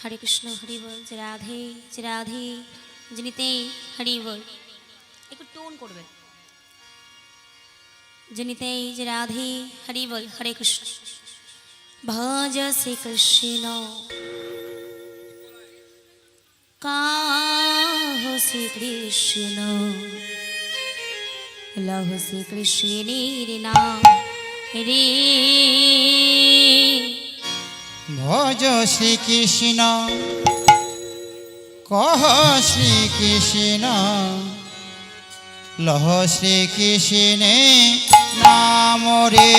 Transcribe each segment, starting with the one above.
हरे कृष्ण हरि बोल जय राधे जिनिते हरि बोल एक टोन करबे जिनिते जय राधे हरि बोल हरे कृष्ण भज श्री कृष्ण काहो श्री कृष्ण लहो श्री कृष्ण नाम रे भज श्री कृष्ण कह श्री कृष्ण लह श्री कृष्ण नाम रे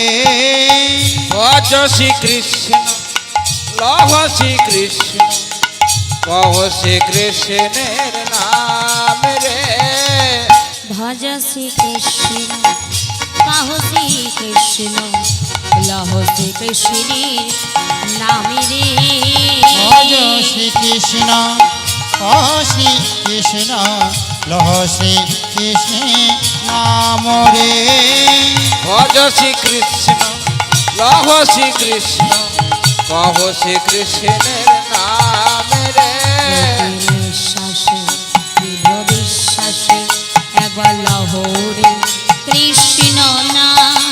भज श्री कृष्ण लह श्री कृष्ण कह श्री कृष्ण नाम रे भज श्री कृष्ण कहो श्री कृष्ण लहो श्री कृष्ण नाम रे भज श्री कृष्ण कह श्री कृष्ण लह श्री कृष्ण नाम रे भज श्री कृष्ण लह श्री कृष्ण कह श्री कृष्ण नाम रे বিশ্বাসে দৃঢ় বিশ্বাসে একবার লহরে কৃষ্ণ নাম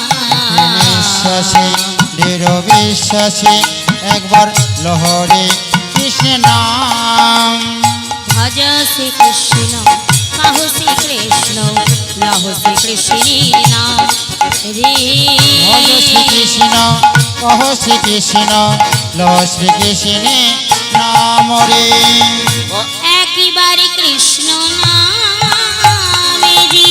বিশ্বাসে দৃঢ় বিশ্বাসে একবার লহরে কৃষ্ণ নাম ভজ শ্রী কৃষ্ণ কাহো শ্রী কৃষ্ণ লহ শ্রী কৃষ্ণের নাম রে ভজ শ্রী কৃষ্ণ কহ শ্রী কৃষ্ণ লহ শ্রী কৃষ্ণ নাম রে একবারে কৃষ্ণ নামে জি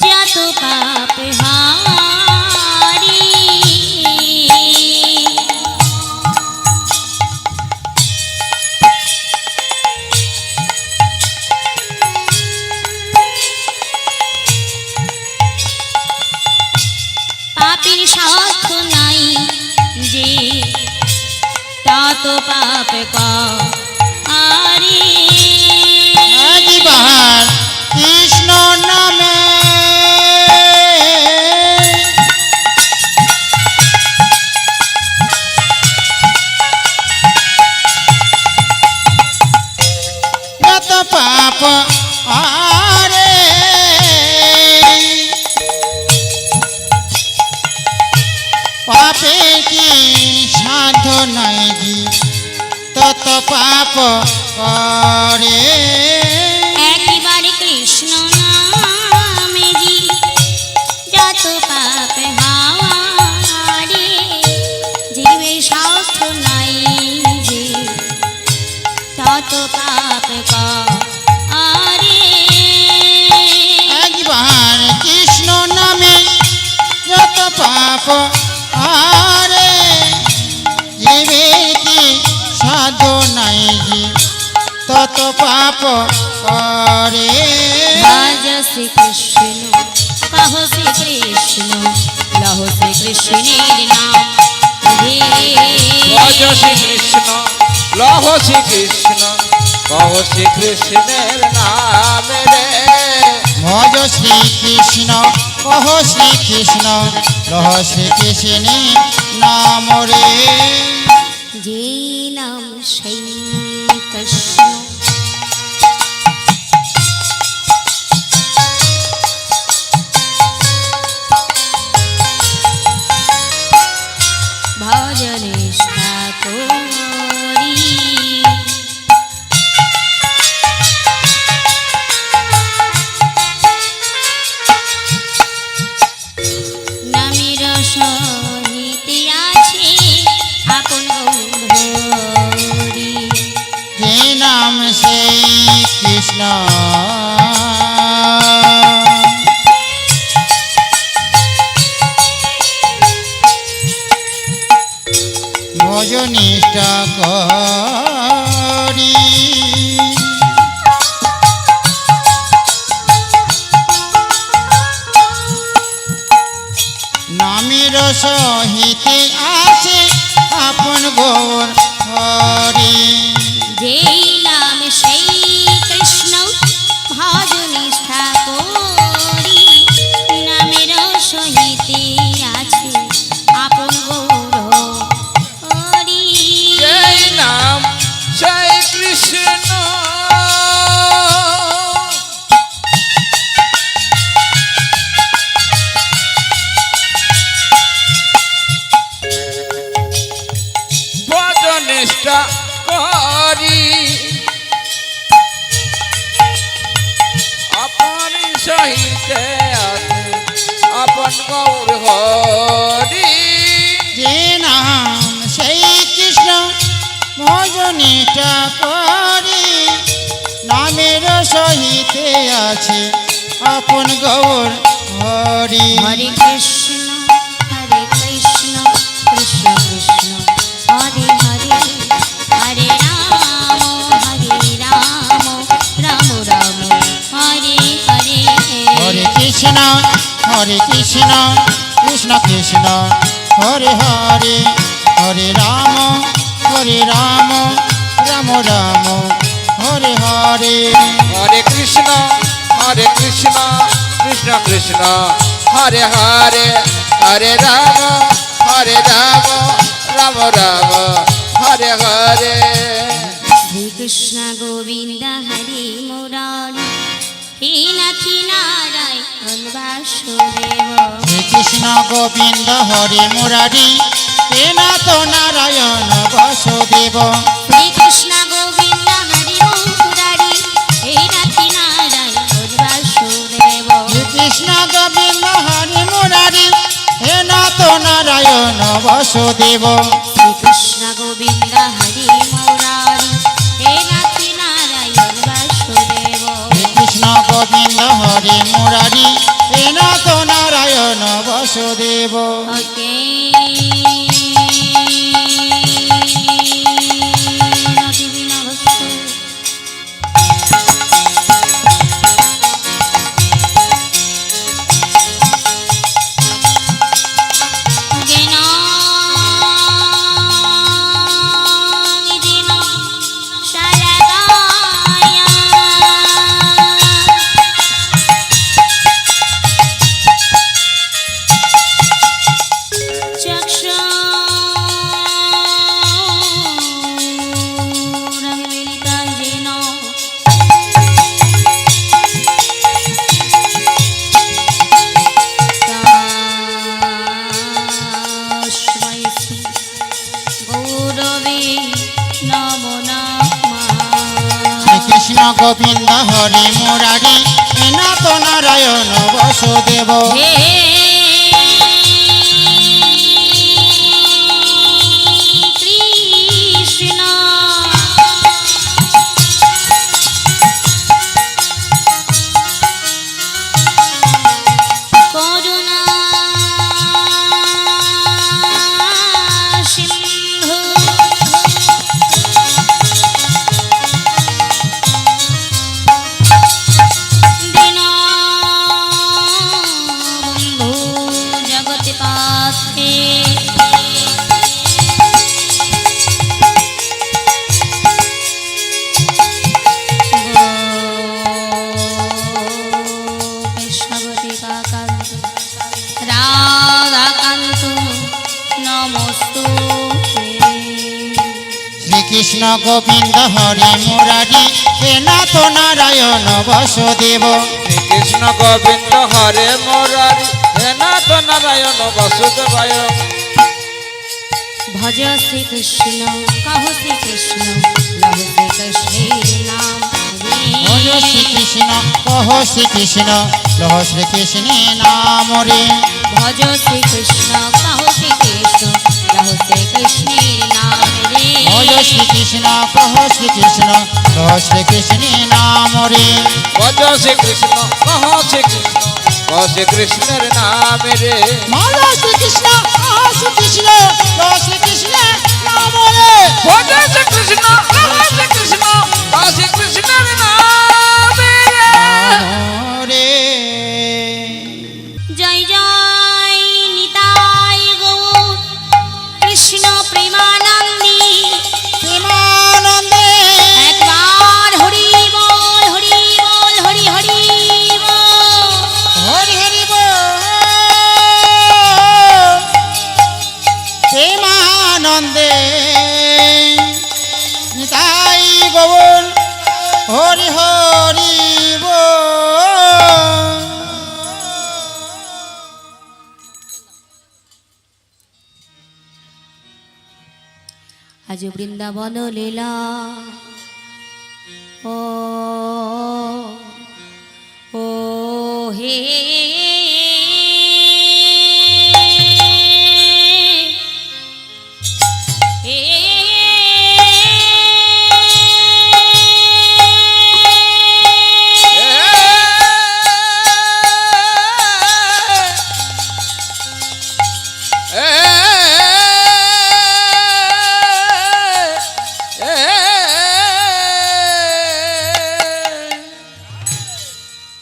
যত পাপ হারি পাপের সাধ্য নাই যে তত পাপ হারি একবার কৃষ্ণ নামে যত পাপ আরে পাপে কি সাধ নাই জি তত পাপ করে একবারে কৃষ্ণ নামে জি যত পাপ হারে জীবের স্বার্থ নাই যে তত পাপ করে একবার কৃষ্ণ নামে যত পাপ আরে জীবের কি সাধ নাই জি তত পাপ করে ভজ শ্রী কৃষ্ণ কহো শ্রী কৃষ্ণ লহ শ্রী কৃষ্ণের নাম রে ভজ শ্রী কৃষ্ণ লহ শ্রী কৃষ্ণ কহ শ্রী কৃষ্ণের নাম রে ভজ শ্রী কৃষ্ণ কহ শ্রী কৃষ্ণ লহ শ্রী কৃষ্ণ নাম রে যে নাম সেই কৃষ্ণ ভজনিষ্ঠা করি নামের সহিতে আছে আপন গৌরহরি যে নাম সেই কৃষ্ণ ভজনিষ্ঠা করি সহিতে আছে আপন গৌর হরি। যেই নাম সেই কৃষ্ণ ভজ নিষ্ঠা করি, নামের সহিতে আছে আপন গৌর হরি। জয় নাম জয় কৃষ্ণ ভজনিষ্ঠা করি, আপন সহিতে আছে আপন গৌর হরি। যে নাম সেই কৃষ্ণ ভজনিষ্ঠা করি, নামের সহিতে আছে আপন গৌর হরি। হরে কৃষ্ণ কৃষ্ণ কৃষ্ণ হরে হরে, হরে রাম রাম রাম হরে হরে। হরে কৃষ্ণ কৃষ্ণ কৃষ্ণ হরে হরে, হরে রাম রাম রাম হরে হরে। হরে কৃষ্ণ কৃষ্ণ কৃষ্ণ হরে হরে, হরে রাম রাম রাম হরে হরে। শ্রীকৃষ্ণ গোবিন্দ হরে মুরারি, হে নাথি নারায়ণ বাসুদেব। কৃষ্ণ গোবিন্দ হরে মুরারি, হে নাথ নারায়ণ বাসুদেব। শ্রীকৃষ্ণ গোবিন্দ হরে মুরারি, হে নাথি নারায়ণ বাসুদেব। কৃষ্ণ গোবিন্দ হরে মুরারি, হে নাথ নারায়ণ বাসুদেব। শ্রীকৃষ্ণ গোবিন্দ হরে মুরারি, হে নাথি নারায়ণ বাসুদেব। কৃষ্ণ গোবিন্দ হরে মুরারি, হে নাথ নারায়ণ বাসুদেব। ওকে কৃষ্ণ গোবিন্দ হরে মুরারি, হে নাথ নারায়ণ বাসুদেব। হে কৃষ্ণ করুণা সিন্ধু, দীনবন্ধু জগৎপতে। কৃষ্ণবতিকাকান্ত রাধাকান্ত নমস্তুতে। শ্রীকৃষ্ণ গোবিন্দ হরে মুরারি, হে নাথ নারায়ণ বাসুদেব। কৃষ্ণ গোবিন্দ হরে মুরারি, হে নাথ নারায়ণ বাসুদেবায়। ভজ শ্রী কৃষ্ণ কহো শ্রী কৃষ্ণ লহ শ্রী কৃষ্ণের নাম ভজ রে। শ্রীকৃষ্ণ কহ শ্রীকৃষ্ণ লহ শ্রীকৃষ্ণে নাম রে। ভজ শ্রী কৃষ্ণ কহো শ্রী কৃষ্ণ লহ শ্রী কৃষ্ণের নাম রে। ভজ শ্রীকৃষ্ণ কহ শ্রীকৃষ্ণ লহ শ্রীকৃষ্ণে নাম রে। ভজ শ্রী কৃষ্ণ কহ শ্রী কৃষ্ণ কহ শ্রী কৃষ্ণের নাম রে। ভজ শ্রীকৃষ্ণ কহ শ্রীকৃষ্ণ লহ শ্রীকৃষ্ণে নাম রে। ভজ শ্রী কৃষ্ণ কহ শ্রী কৃষ্ণ কহ শ্রী কৃষ্ণের নাম রে। রে জয় জয় নিতাই গৌর হরি হরি আজ বৃন্দাবন লীলা ও ও হে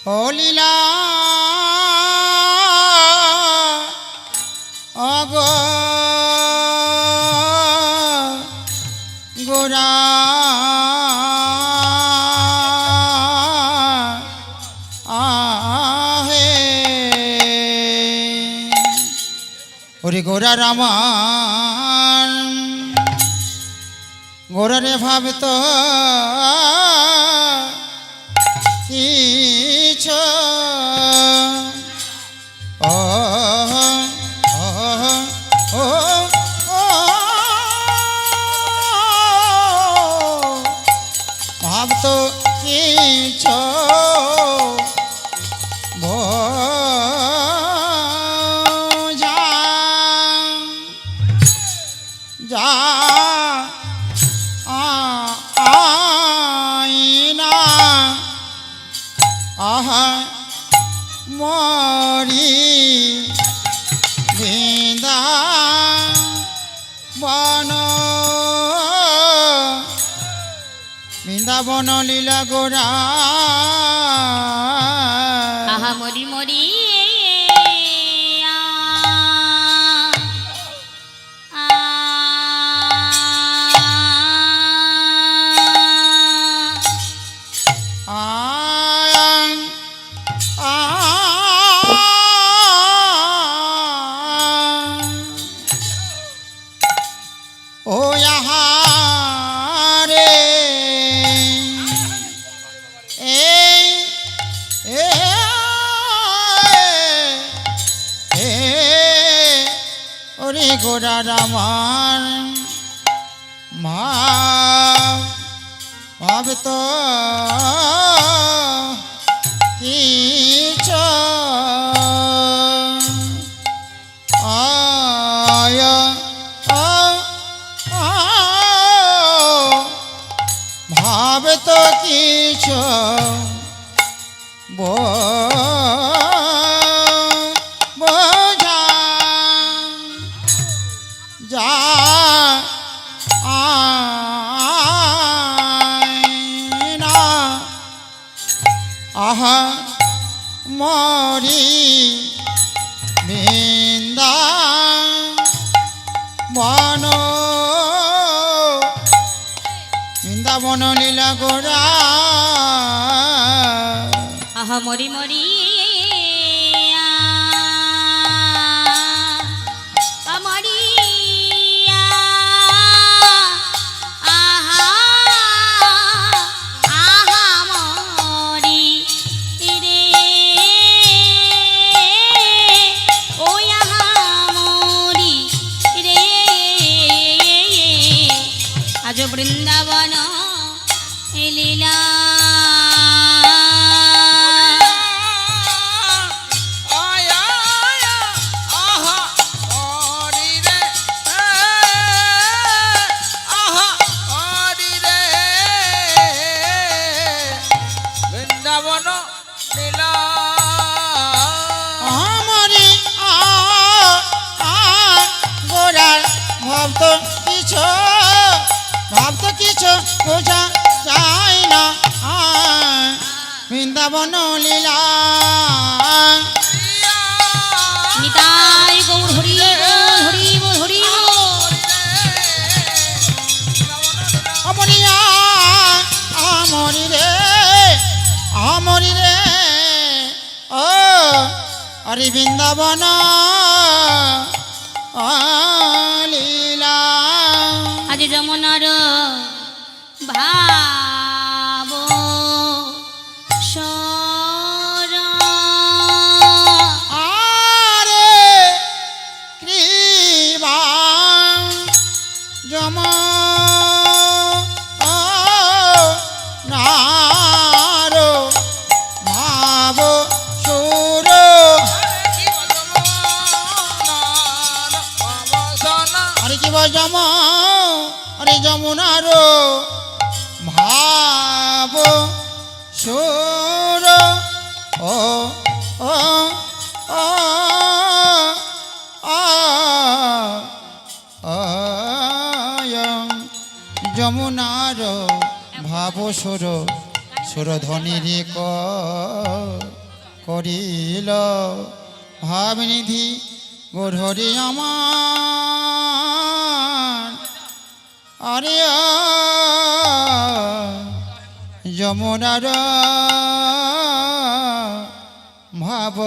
ও লীলা অগ গোরা আহে ওরে গোরা রামান গোরারে ভাবত কিছু ও ভাবত কিছু বোঝা যা আইনা আহা মরি বৃন্দা বন বৃন্দাবন লীলা গোরা আহা মরি মরি ও রে এই ওরে গোরা রামার ভাব তো কিছু আয় ভাব তো কিছু বোঝা যা আয়না আহা মরি বৃন্দা বন বৃন্দাবন লীলা গোরা আহা মরি মরি মরি আহা আহা মরি রে ও আহা মরি রে আজ বৃন্দাবন লীলা আমারি গোরার ভাবত কিছু বোঝা যায় না বৃন্দাবন লীলা নিতাই গৌর হরি হরি হরি অমরিয়া আমরি রে ও হরি বৃন্দাবন লীলা আজ যমুনার ভাব আরে যমুনার ভাব সুর ও ও ও যমুনার ভাব সুর সুরধ্বনির করিল ভাবনিধি গধরি আমার আরে যমুনার ভাব